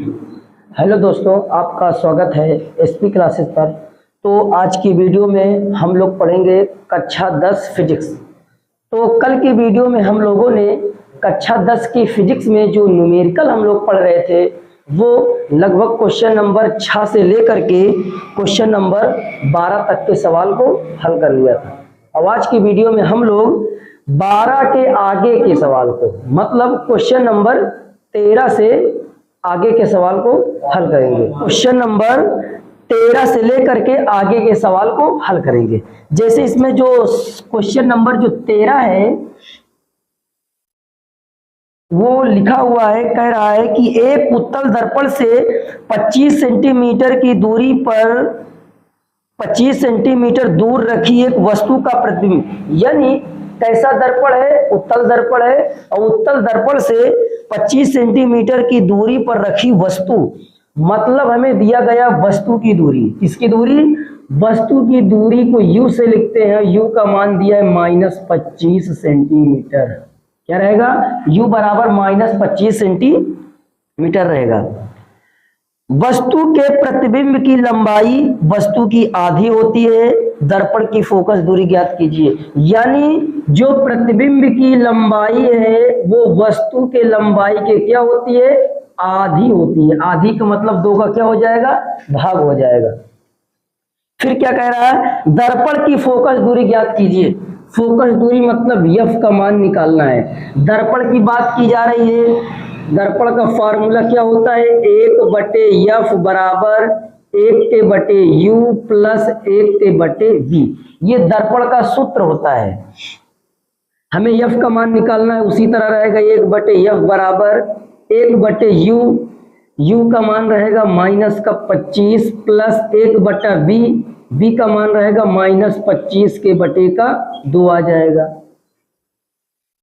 Hello दोस्तों, आपका स्वागत है एसपी क्लासेस पर। तो आज की वीडियो में हम लोग पढ़ेंगे कक्षा 10 फिजिक्स। तो कल की वीडियो में हम लोगों ने कक्षा 10 की फिजिक्स में जो न्यूमेरिकल हम लोग पढ़ रहे थे वो लगभग क्वेश्चन नंबर 6 से लेकर के क्वेश्चन नंबर 12 तक के सवाल को हल कर लिया था। अब आज की वीडियो में हम लोग 12 के आगे के सवाल को, मतलब क्वेश्चन नंबर 13 से आगे के सवाल को हल करेंगे। क्वेश्चन नंबर 13 से लेकर के आगे के सवाल को हल करेंगे। जैसे इसमें जो क्वेश्चन नंबर जो 13 है वो लिखा हुआ है, कह रहा है कि एक उत्तल दर्पण से 25 सेंटीमीटर की दूरी पर 25 सेंटीमीटर दूर रखी एक वस्तु का प्रतिबिंब, यानी कैसा दर्पण है? उत्तल दर्पण है, और उत्तल दर्पण से 25 सेंटीमीटर की दूरी पर रखी वस्तु, मतलब हमें दिया गया वस्तु की दूरी। किसकी दूरी? वस्तु की दूरी को u से लिखते हैं। u का मान दिया है -25 सेंटीमीटर। क्या रहेगा? u बराबर -25 सेंटीमीटर रहेगा। वस्तु के प्रतिबिंब की लंबाई वस्तु की आधी होती है। दर्पण की फोकस दूरी ज्ञात कीजिए। यानी जो प्रतिबिंब की लंबाई है वो वस्तु के लंबाई के क्या होती है? आधी होती है। आधी का मतलब 2 का क्या हो जाएगा? भाग हो जाएगा। फिर क्या कह रहा है? दर्पण की फोकस दूरी ज्ञात कीजिए। फोकस दूरी मतलब f का मान निकालना है। दर्पण की बात की जा रही है। दर्पण का फॉर्मूला क्या होता है? 1/f बराबर 1/u प्लस 1/v। ये दर्पण का सूत्र होता है। हमें f का मान निकालना है। उसी तरह रहेगा 1/f बराबर 1/u। u का मान रहेगा -25 प्लस 1/v। v का मान रहेगा -25 के बटे का 2 आ जाएगा।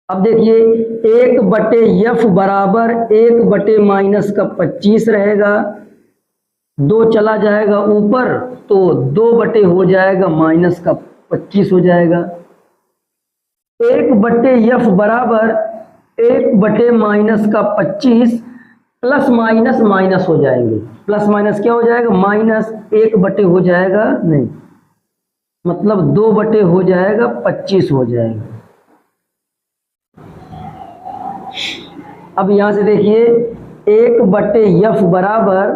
अब देखिए 1/f बराबर 1/-25 रहेगा। 2 चला जाएगा ऊपर तो 2 हो जाएगा -25 हो जाएगा। 1/f बराबर 1/-25 प्लस माइनस माइनस हो जाएंगे। प्लस माइनस क्या हो जाएगा? -1 हो जाएगा, नहीं मतलब 2 हो जाएगा, 25 हो जाएगा। अब यहां से देखिए 1/f बराबर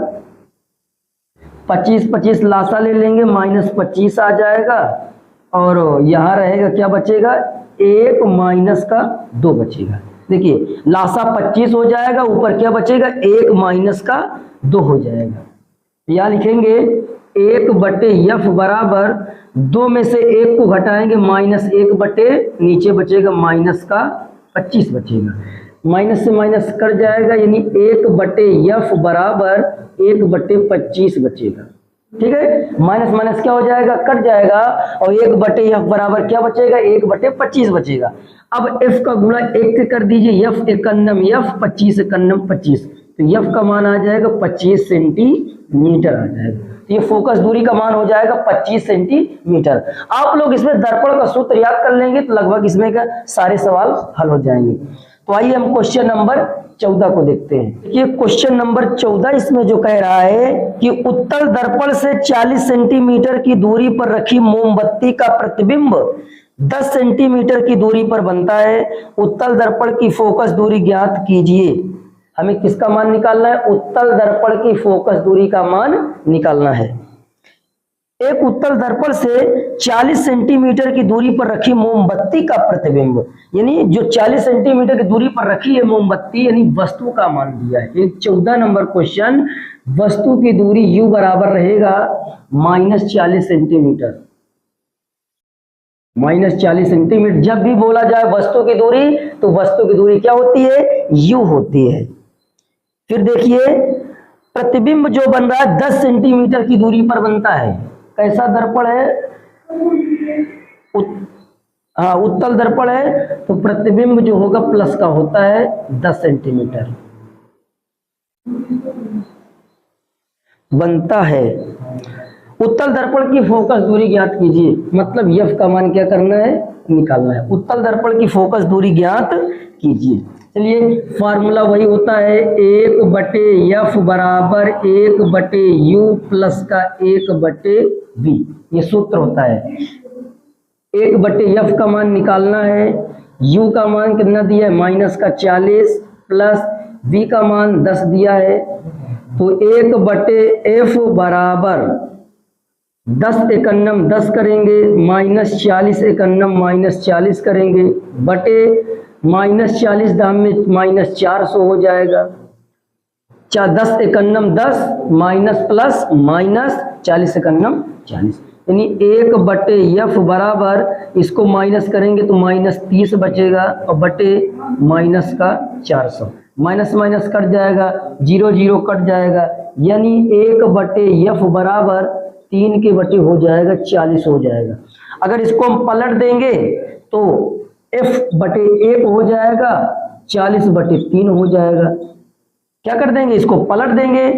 25 लासा ले लेंगे, -25 आ जाएगा, और यहां रहेगा क्या बचेगा? 1 माइनस का 2 बचेगा। देखिए लासा 25 हो जाएगा, ऊपर क्या बचेगा? 1 माइनस का 2 हो जाएगा। यहां लिखेंगे 1/f बराबर 2 में से 1 को घटाएंगे, -1 नीचे बचेगा -25 बचेगा। माइनस से माइनस कट जाएगा, यानी 1/f बराबर 1/25 बचेगा। ठीक है, माइनस माइनस क्या हो जाएगा? कट जाएगा, और 1/f बराबर क्या बचेगा? 1/25 बचेगा। अब f का गुणा 1 से कर दीजिए, f एकन्नम f, 25 एकन्नम 25, तो f का मान आ जाएगा 25 सेंटीमीटर आ जाएगा। तो ये फोकस दूरी का मान हो जाएगा 25 सेंटीमीटर। आप लोग इसमें दर्पण का सूत्र याद कर लेंगे तो लगभग इसमें का सारे सवाल हल हो जाएंगे। तो आइए हम क्वेश्चन नंबर 14 को देखते हैं। ये क्वेश्चन नंबर 14 इसमें जो कह रहा है कि उत्तल दर्पण से 40 सेंटीमीटर की दूरी पर रखी मोमबत्ती का प्रतिबिंब 10 सेंटीमीटर की दूरी पर बनता है। उत्तल दर्पण की फोकस दूरी ज्ञात कीजिए। हमें किसका मान निकालना है? उत्तल दर्पण की फोकस दूरी का मान निकालना है। एक उत्तल दर्पण से 40 सेंटीमीटर की दूरी पर रखी मोमबत्ती का प्रतिबिंब, यानी जो 40 सेंटीमीटर की दूरी पर रखी है मोमबत्ती, यानी वस्तु का मान दिया है। एक 14 नंबर क्वेश्चन, वस्तु की दूरी u बराबर रहेगा -40 सेंटीमीटर। -40 सेंटीमीटर जब भी बोला जाए वस्तु की दूरी, तो वस्तु की दूरी क्या होती है? u होती है। फिर देखिए प्रतिबिंब जो बन रहा है 10 सेंटीमीटर की दूरी पर बनता है। कैसा दर्पण है? उत्तल दर्पण है, तो प्रतिबिंब जो होगा प्लस का होता है 10 सेंटीमीटर बनता है। उत्तल दर्पण की फोकस दूरी ज्ञात कीजिए, मतलब एफ का मान क्या करना है, निकालना है। उत्तल दर्पण की फोकस दूरी ज्ञात कीजिए। चलिए फार्मूला वही होता है 1/f बराबर 1/u प्लस का 1/v, ये सूत्र होता है। 1/f का मान निकालना है, u का मान कितना दिया है -40 प्लस v का मान 10 दिया है, तो 1/f बराबर 10 एकन्नम 10 करेंगे, -40 एकन्नम -40 करेंगे, बटे -40 दाम में -400 हो जाएगा। 10 एकन्नम 10 माइनस प्लस -40 एकन्नम 40, यानी 1/f बराबर, इसको माइनस करेंगे तो -30 बचेगा और बटे माइनस का 400, माइनस माइनस कट जाएगा, 0 0 कट जाएगा, यानी 1/f बराबर 3 के बटे हो जाएगा 40 हो जाएगा। अगर इसको हम पलट देंगे तो f/1 हो जाएगा, 40/3 हो जाएगा। क्या कर देंगे, इसको पलट देंगे,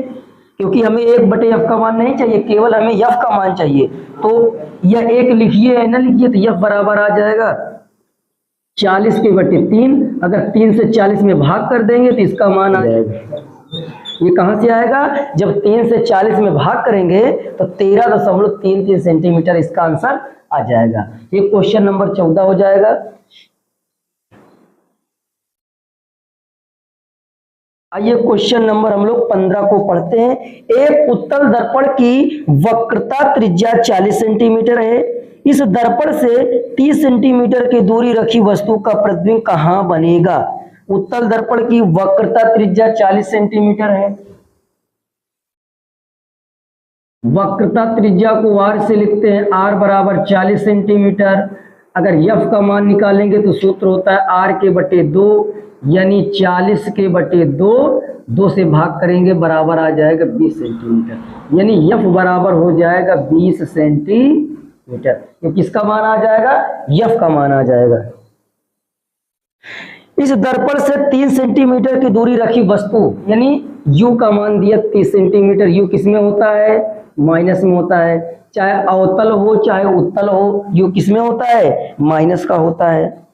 क्योंकि हमें 1/f का मान नहीं चाहिए, केवल हमें f का मान चाहिए। तो यह 1 लिखिए या ना लिखिए तो f बराबर आ जाएगा 40/3। अगर 3 से 40 में भाग कर देंगे तो इसका मान आ जाएगा, ये कहां से आएगा, जब 3 से 40 में भाग करेंगे तो 13.33 सेंटीमीटर इसका आंसर आ जाएगा। ये क्वेश्चन नंबर 14 हो जाएगा। आइए क्वेश्चन नंबर हम लोग 15 को पढ़ते हैं। एक उत्तल दर्पण की वक्रता त्रिज्या 40 सेंटीमीटर है। इस दर्पण से 30 सेंटीमीटर की दूरी रखी वस्तु का प्रतिबिंब कहां बनेगा। उत्तल दर्पण की वक्रता त्रिज्या 40 सेंटीमीटर है। वक्रता त्रिज्या को r से लिखते हैं, r बराबर 40 सेंटीमीटर। अगर f का मान निकालेंगे तो सूत्र होता है r के बटे 2, यानी 40 के बटे 2, 2 से भाग करेंगे बराबर आ जाएगा 20 सेंटीमीटर, यानी f बराबर हो जाएगा 20 सेंटीमीटर। ये किसका मान आ जाएगा, f का मान आ जाएगा। इस दर्पण से 3 सेंटीमीटर की दूरी रखी वस्तु, यानी u का मान दिया 30 सेंटीमीटर। u किस में होता है, माइनस में होता है, चाहे अवतल हो चाहे उत्तल हो, u किस में होता है, माइनस का होता है।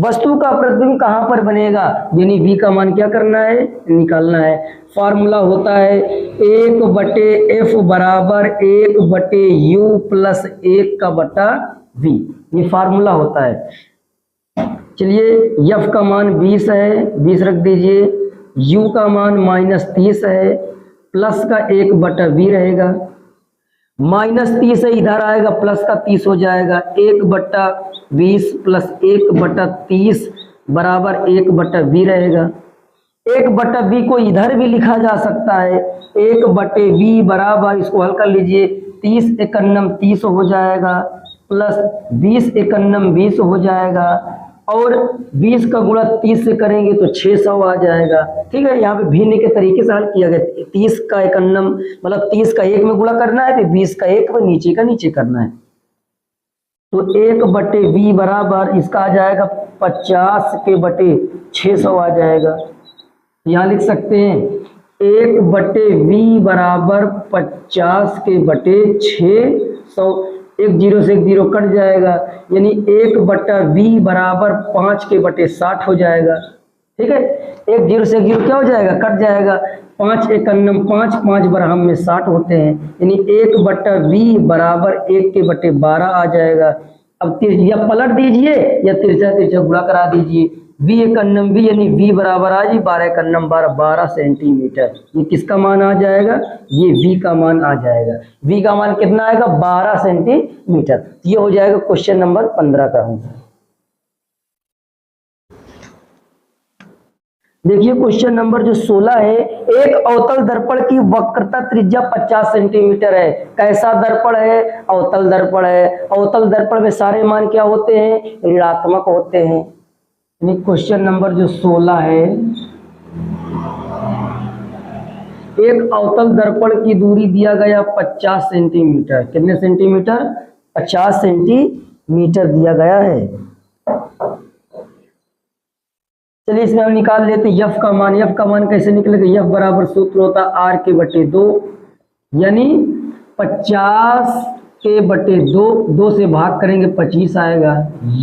वस्तु का प्रतिबिंब कहां पर बनेगा, यानी v का मान क्या करना है, निकालना है। फॉर्मूला होता है 1/f बराबर 1/u प्लस 1/v, ये फार्मूला होता है। चलिए f का मान 20 है, 20 रख दीजिए, u का मान -30 है, प्लस का 1/v रहेगा, -30 है इधर आएगा, प्लस का 30 हो जाएगा, 1/20 प्लस 1/30 बराबर 1/v रहेगा। 1/v को इधर भी लिखा जा सकता है, 1/v बराबर, इसको हल कर लीजिए, 30 एकन्नम 30 हो जाएगा, प्लस 20 एकन्नम 20 हो जाएगा, और 20 का गुणा 30 से करेंगे तो 600 आ जाएगा। ठीक है, यहाँ पे भिन्न के तरीके से हल किया गया। 30 का एकन्नम मतलब 30 का 1 में गुणा करना है, फिर 20 का 1 में नीचे का नीचे करना है। तो 1/v बराबर इसका आ जाएगा 50 के बटे 600 आ जाएगा। यहाँ लिख सकते हैं 1/v बराबर 50 के बटे 600, 1 0 से 1 0 कट जाएगा, यानी 1/v बराबर 5 के बटे 60 हो जाएगा। ठीक है, 1 0 से 1 0 क्या हो जाएगा, कट जाएगा, 5 एकन्नम 5, 5 बरहम में 60 होते हैं, यानी 1/v बराबर 1 के बटे 12 आ जाएगा। अब या पलट दीजिए या तिरछा तिरछा गुणा करा दीजिए, v एकन्नम v यानी v बराबर आ जी 12 एकन्नम 12 सेंटीमीटर। ये किसका मान आ जाएगा, ये v का मान आ जाएगा। v का मान कितना आएगा, 12 सेंटीमीटर। ये हो जाएगा क्वेश्चन नंबर 15 का आंसर। देखिए क्वेश्चन नंबर जो 16 है, एक अवतल दर्पण की वक्रता त्रिज्या 50 सेंटीमीटर है। कैसा दर्पण है, अवतल दर्पण है। अवतल दर्पण में सारे मान क्या होते हैं, ऋणात्मक होते हैं। क्वेश्चन नंबर जो 16 है, एक अवतल दर्पण की दूरी दिया गया 50 सेंटीमीटर। कितने सेंटीमीटर, 50 सेंटीमीटर दिया गया है। चलिए इसमें हम निकाल लेते हैं f का मान। f का मान कैसे निकलेगा, f बराबर सूत्र होता है r के बटे 2, यानी 50 के बटे 2 से भाग करेंगे 25 आएगा,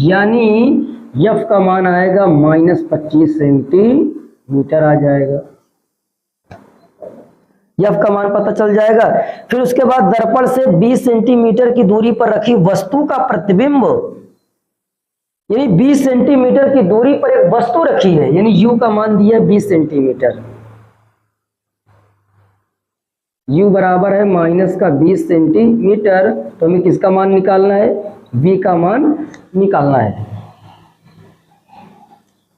यानी F का मान आएगा -25 सेंटीमीटर आ जाएगा। F का मान पता चल जाएगा। फिर उसके बाद दर्पण से 20 सेंटीमीटर की दूरी पर रखी वस्तु का प्रतिबिंब, यानी 20 सेंटीमीटर की दूरी पर एक वस्तु रखी है, यानी U का मान दिया है 20 सेंटीमीटर। U बराबर है -20 सेंटीमीटर, तो हमें किसका मान निकालना है? V का मान निकालना है।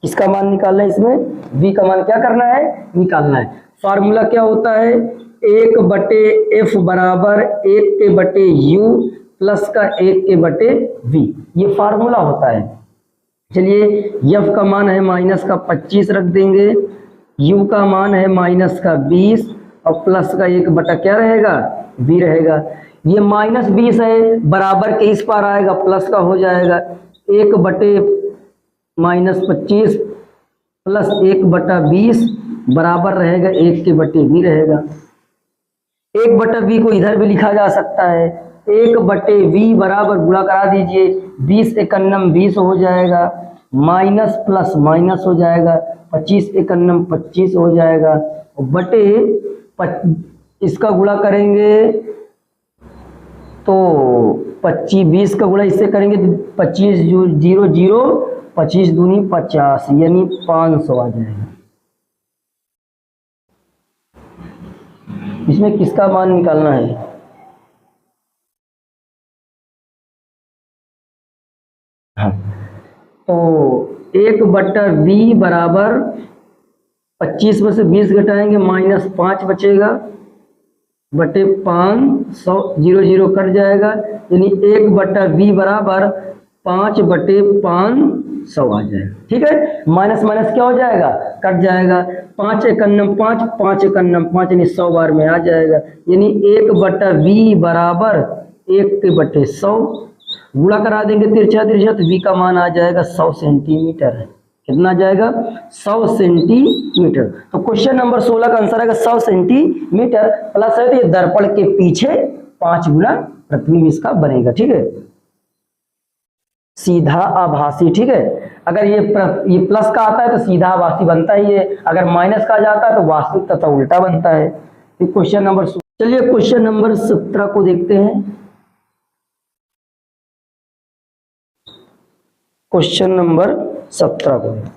किसका मान निकालना है? इसमें V का मान क्या करना है? निकालना है। फार्मूला क्या होता है? 1/F बराबर 1 के बटे U प्लस का 1 के बटे V, ये फार्मूला होता है। चलिए F का मान है -25 रख देंगे, U का मान है -20 और प्लस का 1 बटा क्या रहेगा? V रहेगा। ये -20 है, बराबर के इस पार आएगा, प्लस का हो जाएगा। 1/-25 प्लस 1/20 बराबर रहेगा 1 के बटे V रहेगा। 1/V को इधर भी लिखा जा सकता है। 1/V बराबर गुणा करा दीजिए, 20 एकन्नम 20 हो जाएगा, माइनस प्लस माइनस हो जाएगा, 25 एकन्नम 25 हो जाएगा, और बटे इसका गुणा करेंगे तो 20 का गुणा इससे करेंगे तो 25 0 0 25 दूनी 50, यानी 500 आ जाएगा। इसमें किसका मान निकालना है? हाँ, तो 1/V बराबर 25 में से 20 घटाएंगे -5 बचेगा, बटे 500 0 0 कट जाएगा, यानी 1/V बराबर 5/500 आ जाएगा। ठीक है, माइनस माइनस क्या हो जाएगा? कट जाएगा। 5 एकन्नम 5, 5 एकन्नम 5, यानी 100 बार में आ जाएगा, यानी 1/V बराबर 1 के बटे 100 गुणा करा देंगे तिरछा तिरछा, तो V का मान आ जाएगा 100 सेंटीमीटर। कितना आ जाएगा? 100 सेंटीमीटर। तो क्वेश्चन नंबर 16 का आंसर आएगा 100 सेंटीमीटर। प्लस है तो ये दर्पण के पीछे 5 गुना प्रतिबिंब इसका बनेगा। ठीक है, सीधा आभासी। ठीक है, अगर ये प्लस का आता है तो सीधा आभासी बनता ही है, अगर माइनस का जाता है तो वास्तविक तथा उल्टा बनता है। तो क्वेश्चन नंबर, चलिए क्वेश्चन नंबर 17 को देखते हैं। क्वेश्चन नंबर 17 को देखिए।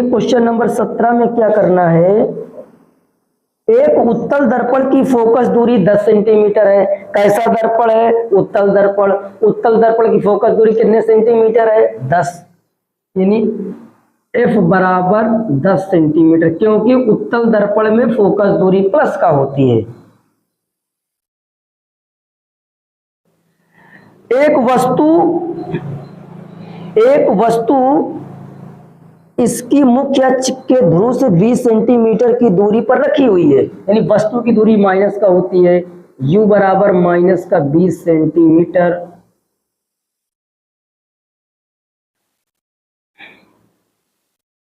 क्वेश्चन नंबर 17 में क्या करना है? एक उत्तल दर्पण की फोकस दूरी 10 सेंटीमीटर है। कैसा दर्पण है? उत्तल दर्पण। उत्तल दर्पण की फोकस दूरी कितने सेंटीमीटर है? 10, यानी F बराबर 10 सेंटीमीटर, क्योंकि उत्तल दर्पण में फोकस दूरी प्लस का होती है। एक वस्तु इसकी मुख्य अक्ष के ध्रुव से 20 सेंटीमीटर की दूरी पर रखी हुई है, यानी वस्तु की दूरी माइनस का होती है। U बराबर -20 सेंटीमीटर।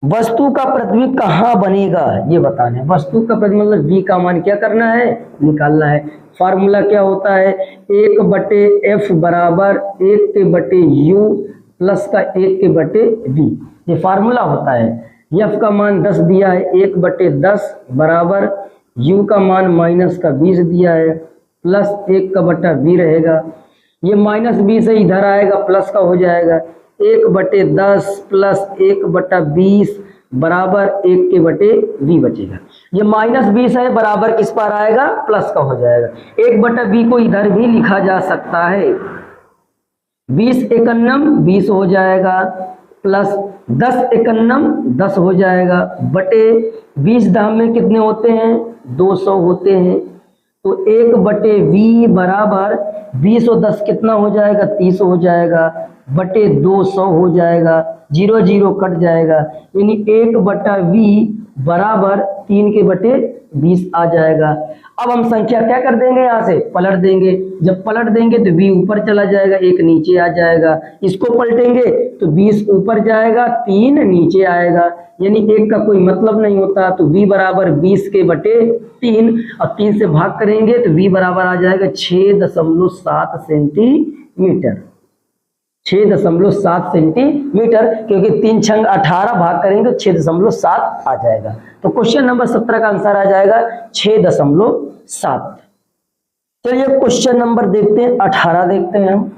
वस्तु का प्रतिबिंब कहाँ बनेगा ये बताना है। वस्तु का प्रतिबिंब मतलब V का मान क्या करना है? निकालना है। फार्मूला क्या होता है? 1/F बराबर 1 के बटे U प्लस का 1 के बटे V, ये फार्मूला होता है। F का मान 10 दिया है, 1/10 बराबर U का मान -20 दिया है, प्लस 1 का बटा V रहेगा। ये -20 है, इधर आएगा प्लस का हो जाएगा। 1/10 प्लस 1/20 बराबर 1 के बटे V बचेगा। ये -20 है, बराबर किस पर आएगा? प्लस का हो जाएगा। 1/V को इधर भी लिखा जा सकता है। 20 एकन्नम 20 हो जाएगा, प्लस 10 एकन्नम 10 हो जाएगा, बटे 20 दाम में कितने होते हैं? 200 होते हैं। तो 1/V बराबर 20 और 10 कितना हो जाएगा? 30 हो जाएगा, बटे 200 हो जाएगा, 0 0 कट जाएगा, यानी 1/V बराबर 3/20 आ जाएगा। अब हम संख्या क्या कर देंगे, यहाँ से पलट देंगे। जब पलट देंगे तो v ऊपर चला जाएगा, 1 नीचे आ जाएगा। इसको पलटेंगे तो 20 ऊपर जाएगा, 3 नीचे आएगा, यानी 1 का कोई मतलब नहीं होता। तो v बराबर 20/3 और 3 से भाग करेंगे तो v बराबर आ जाएगा 6.7 सेंटीमीटर। 6.7 सेंटीमीटर, क्योंकि 3 छंग 18 भाग करेंगे तो 6.7 आ जाएगा। तो क्वेश्चन नंबर 17 का आंसर आ जाएगा 6.7। चलिए क्वेश्चन नंबर देखते हैं 18 देखते हैं हम।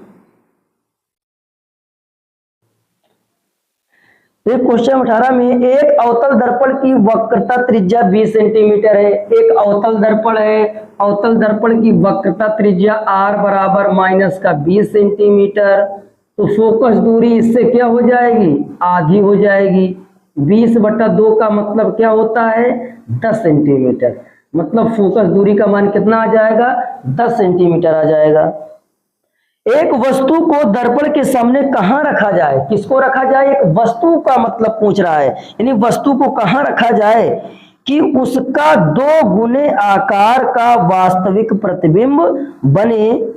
क्वेश्चन 18 में एक अवतल दर्पण की वक्रता त्रिज्या 20 सेंटीमीटर है। एक अवतल दर्पण है, अवतल दर्पण की वक्रता त्रिज्या r बराबर -20 सेंटीमीटर। तो फोकस दूरी इससे क्या हो जाएगी, आधी हो जाएगी। 20/2 का मतलब क्या होता है, 10 सेंटीमीटर। मतलब फोकस दूरी का मान कितना आ जाएगा, 10 सेंटीमीटर आ जाएगा। एक वस्तु को दर्पण के सामने कहां रखा जाए, किसको रखा जाए, एक वस्तु का मतलब पूछ रहा है, यानी वस्तु को कहां रखा जाए कि उसका 2 गुने आकार का वास्तविक प्रतिबिंब बने।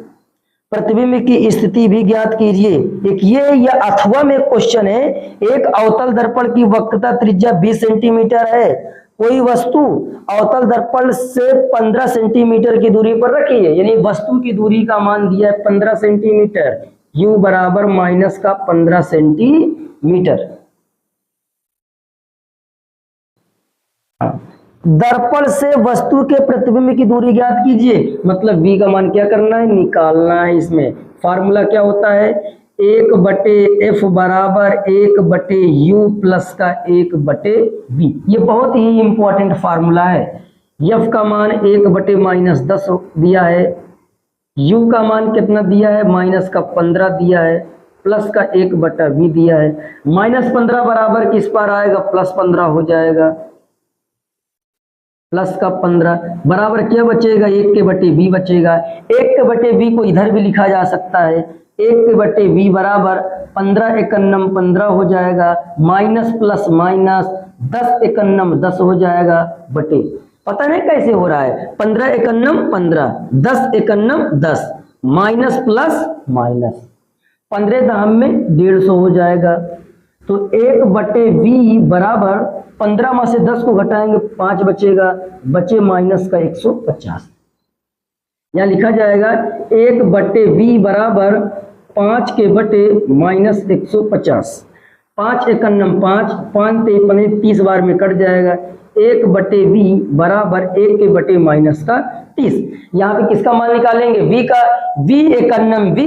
प्रतिबिंब की स्थिति भी ज्ञात कीजिए। एक ये या अथवा में क्वेश्चन है। एक अवतल दर्पण की वक्रता त्रिज्या 20 सेंटीमीटर है। कोई वस्तु अवतल दर्पण से 15 सेंटीमीटर की दूरी पर रखी है, यानी वस्तु की दूरी का मान दिया है 15 सेंटीमीटर। u बराबर -15 सेंटीमीटर। दर्पण से वस्तु के प्रतिबिंब की दूरी ज्ञात कीजिए। मतलब v का मान क्या करना है, निकालना है। इसमें फार्मूला क्या होता है, 1/f बराबर 1/u प्लस का 1/v। ये बहुत ही इंपॉर्टेंट फार्मूला है। f का मान 1/-10 दिया है, u का मान कितना दिया है, -15 दिया है, प्लस का 1/v दिया है। -15 बराबर किस पर आएगा, +15 हो जाएगा। प्लस का 15 बराबर क्या बचेगा, 1/v बचेगा। 1/v को इधर भी लिखा जा सकता है। 1/v बराबर 15 एकन्नम 15 हो जाएगा, माइनस प्लस माइनस 10 एकन्नम 10 हो जाएगा बटे। पता नहीं कैसे हो रहा है, 15 एकन्नम 15, 10 एकन्नम 10, माइनस प्लस माइनस 15 दहम में 150 हो जाएगा। तो 1/v बराबर 15 में से 10 को घटाएंगे 5 बचेगा, बचे माइनस का 150। यहाँ लिखा जाएगा 1/v बराबर 5 के बटे -150। 5 एकन्नम 5, 5 ते 15 30 बार में कट जाएगा। 1/v बराबर 1 के बटे -30। यहाँ पे किसका मान निकालेंगे, v का। v एकन्नम v,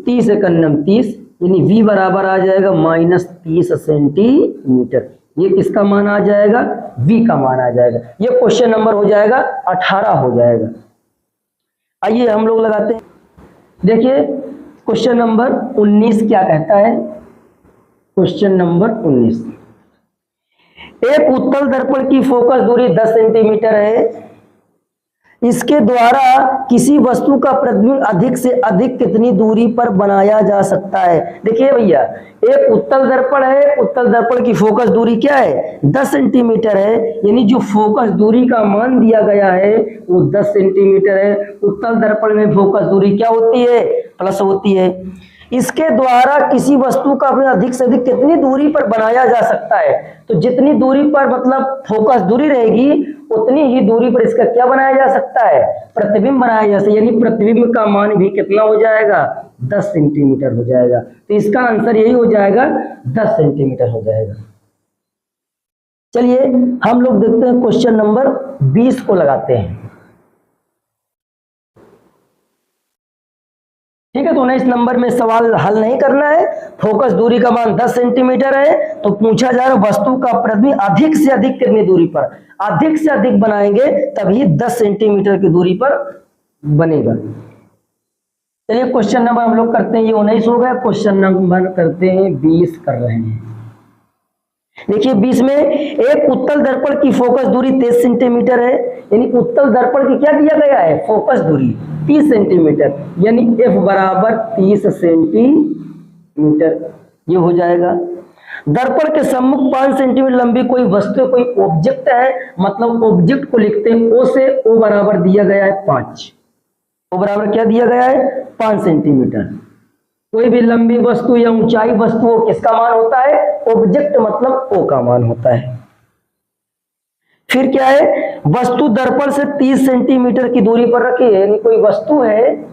30 एकन्नम 30, यानी v बराबर आ जाएगा -30 सेंटीमीटर। ये किसका मान आ जाएगा, v का मान आ जाएगा। ये क्वेश्चन नंबर हो जाएगा 18 हो जाएगा। आइए हम लोग लगाते हैं। देखिए क्वेश्चन नंबर 19 क्या कहता है। क्वेश्चन नंबर 19, एक उत्तल दर्पण की फोकस दूरी 10 सेंटीमीटर है। इसके द्वारा किसी वस्तु का प्रतिबिंब अधिक से अधिक कितनी दूरी पर बनाया जा सकता है। देखिए भैया, एक उत्तल दर्पण है, उत्तल दर्पण की फोकस दूरी क्या है, 10 सेंटीमीटर है, यानी जो फोकस दूरी का मान दिया गया है वो 10 सेंटीमीटर है। उत्तल दर्पण में फोकस दूरी क्या होती है, प्लस होती है। इसके द्वारा किसी वस्तु का अधिक से अधिक कितनी दूरी पर बनाया जा सकता है, तो जितनी दूरी पर मतलब फोकस दूरी रहेगी उतनी ही दूरी पर इसका क्या बनाया जा सकता है, प्रतिबिंब बनाया जा सकता है। यानी प्रतिबिंब का मान भी कितना हो जाएगा, 10 सेंटीमीटर हो जाएगा। तो इसका आंसर यही हो जाएगा, 10 सेंटीमीटर हो जाएगा। चलिए हम लोग देखते हैं क्वेश्चन नंबर 20 को लगाते हैं। ठीक है, तो 19 नंबर में सवाल हल नहीं करना है। फोकस दूरी का मान 10 सेंटीमीटर है, तो पूछा जा रहा है वस्तु का प्रतिबिंब अधिक से अधिक कितनी दूरी पर, अधिक से अधिक बनाएंगे तभी 10 सेंटीमीटर की दूरी पर बनेगा। चलिए क्वेश्चन नंबर हम लोग करते हैं, ये 19 हो गया। क्वेश्चन नंबर करते हैं 20 कर रहे हैं। देखिए 20 में एक उत्तल दर्पण की फोकस दूरी 30 सेंटीमीटर है, यानी उत्तल दर्पण की क्या दिया गया है, फोकस दूरी 30 सेंटीमीटर, यानी f बराबर 30 सेंटीमीटर, ये हो जाएगा। दर्पण के सम्मुख 5 सेंटीमीटर लंबी कोई वस्तु, कोई ऑब्जेक्ट है, मतलब ऑब्जेक्ट को लिखते हैं ओ से, ओ बराबर दिया गया है 5, ओ बराबर क्या दिया गया है 5 सेंटीमीटर। कोई भी लंबी वस्तु या ऊंचाई वस्तु हो, किसका मान होता है, ऑब्जेक्ट मतलब ओ का मान होता है। फिर क्या है, वस्तु दर्पण से 30 सेंटीमीटर की दूरी पर रखी है, यानी कोई वस्तु है,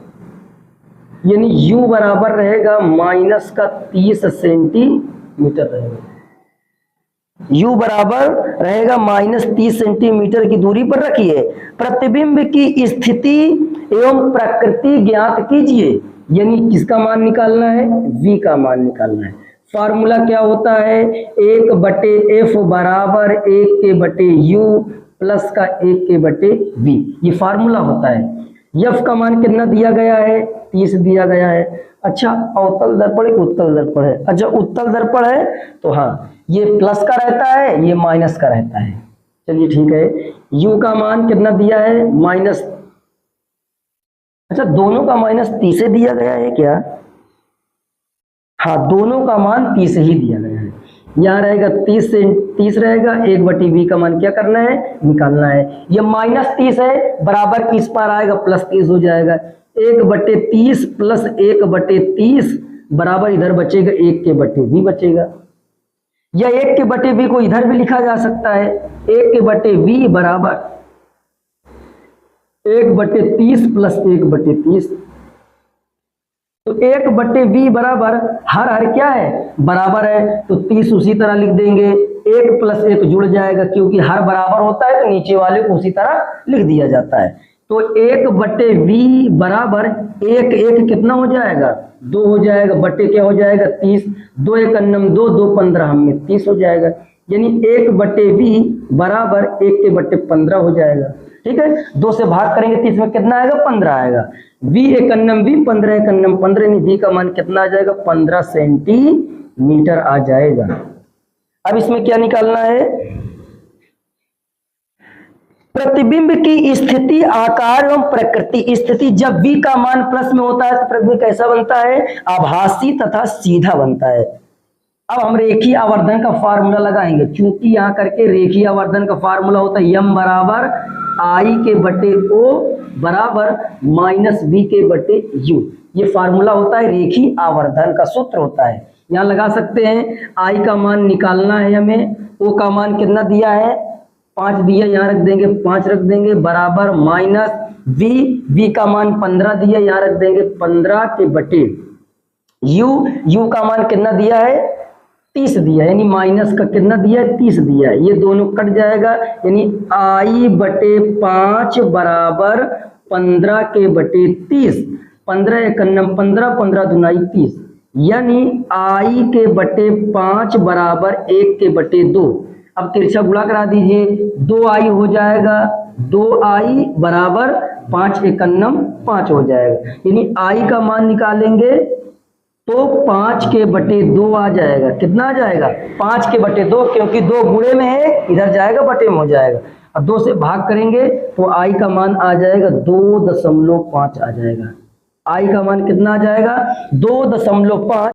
यानी u बराबर रहेगा माइनस का 30 सेंटीमीटर रहेगा, u बराबर रहेगा माइनस 30 सेंटीमीटर की दूरी पर रखी है। प्रतिबिंब की स्थिति एवं प्रकृति ज्ञात कीजिए, यानी किसका मान निकालना है, v का मान निकालना है। फार्मूला क्या होता है, 1/f बराबर 1/u प्लस का 1/v, ये फार्मूला होता है। f का मान कितना दिया गया है, 30 दिया गया है। अच्छा, अवतल दर्पण एक उत्तल दर्पण है, अच्छा उत्तल दर्पण है तो हाँ ये प्लस का रहता है, ये माइनस का रहता है। चलिए ठीक है, u का मान कितना दिया है माइनस, अच्छा दोनों का माइनस 30 दिया गया है क्या, हाँ दोनों का मान 30 ही दिया गया है। यहाँ रहेगा 30 से 30 रहेगा, 1/v का मान क्या करना है, निकालना है। ये -30 है, बराबर किस पर आएगा, +30 हो जाएगा। 1/30 प्लस 1/30 बराबर इधर बचेगा 1/v बचेगा, या 1/v को इधर भी लिखा जा सकता है, 1/v बराबर 1/30 प्लस 1/30, तो 1/v बराबर हर हर क्या है, बराबर है, तो 30 उसी तरह लिख देंगे, 1 + 1 जुड़ जाएगा, क्योंकि हर बराबर होता है तो नीचे वाले को उसी तरह लिख दिया जाता है। तो 1/v बराबर 1 1 कितना हो जाएगा, 2 हो जाएगा, बटे क्या हो जाएगा 30, 2 × 9 2, 2 15 में 30 हो जाएगा, यानी 1/v बराबर 1/15 हो जाएगा। ठीक है, 2 से भाग करेंगे 30 में कितना आएगा, 15 आएगा। v 1 × 9 v, 15 × 9 15, यानी v का मान कितना आ जाएगा, 15 सेंटीमीटर आ जाएगा। अब इसमें क्या निकालना है, प्रतिबिंब की स्थिति, आकार एवं प्रकृति। स्थिति, जब v का मान प्लस में होता है तो प्रतिबिंब कैसा बनता है, आभासी तथा सीधा बनता है। अब हम रेखीय आवर्धन का फार्मूला लगाएंगे, क्योंकि यहाँ करके रेखीय आवर्धन का फार्मूला होता है m बराबर I/O बराबर -v/u, ये फार्मूला होता है रेखीय आवर्धन का, सूत्र होता है। यहाँ लगा सकते हैं, I का मान निकालना है हमें, O का मान कितना दिया है 5 दिया, यहाँ रख देंगे 5 रख देंगे, बराबर -v का मान 15 दिया, यहाँ रख देंगे 15/u का मान कितना दिया है 30 दिया, यानी माइनस का कितना दिया है 30 दिया है, ये दोनों कट जाएगा, यानी I/5 बराबर 15/30, 15 × 9 15, 15 × 2 30, यानी I/5 बराबर 1/2। अब तिरछा गुणा करा दीजिए, 2I हो जाएगा, 2I बराबर 5 × 9 5 हो जाएगा, यानी I का मान निकालेंगे तो 5/2 आ जाएगा, कितना आ जाएगा 5/2, क्योंकि 2 गुणे में है, इधर जाएगा बटे में हो जाएगा। अब 2 से भाग करेंगे तो I का मान आ जाएगा 2.5 आ जाएगा, I का मान कितना आ जाएगा 2.5।